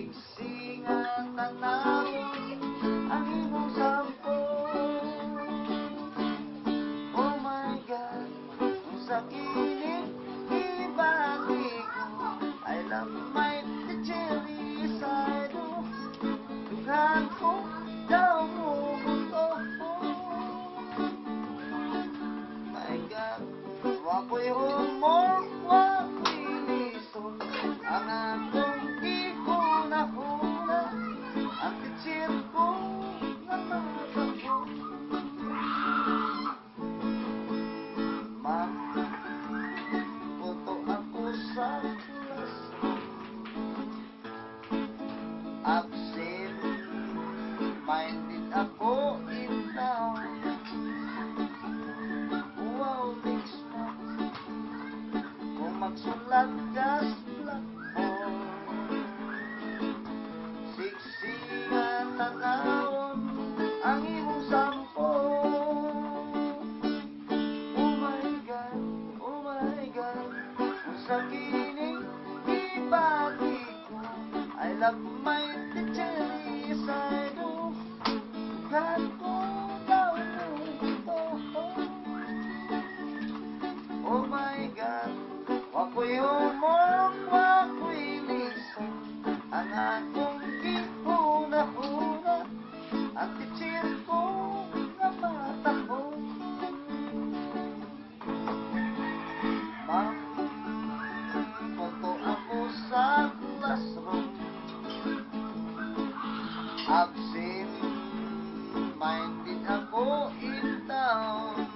Siksi nga tanawon ang imong sampo. Oh my God, kung sa kilig ibalik ko, I love my cherry side. Dughan ko daw mo gusto ko. My God, wako'y humor, wako'y lison, ang akong gihuna-huna, ang titsir ko na matago. Ma'am, punto ako sa classroom, absent minded ako in town. Wow, next month kung magsulat ka sa blackboard, siksi nga tanawon ang imong sampo. Oh my God, oh my God, kung sa kining ibati ko, I love my cherry side. Dughan ko daw mo gusto. Oh my God, wako'y humor, wako'y lison, ang akong gihuna-huna, ang titsir ko na mataho. Ma'am, punto ako sa classroom, absent minded ako in town.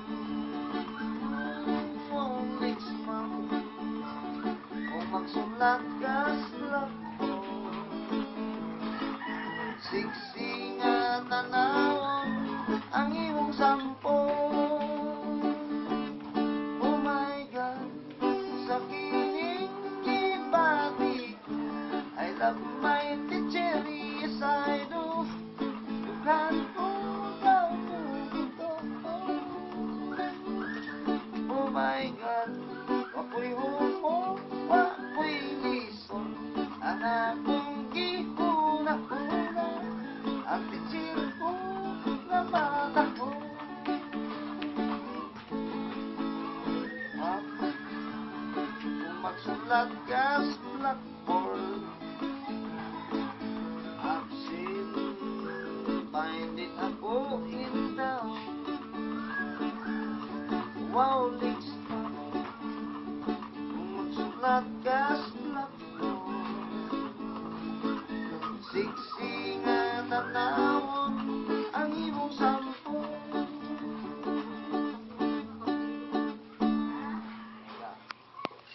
Next month kung magsulat ka sa blackboard, siksi nga tanawon ang imong sampo. Oh my God, sa kining ibati ko, I love my cherry side. Dughan ko daw mo gusto. Oh my God, wako'y humor, wako'y lison, ang akong gihuna-huna, ang titsir ko na mataho. Kung magsulat ka sa blackboard, absent minded ako in town. Wow, next month kung magsulat ka sa blackboard, siksi nga tanawon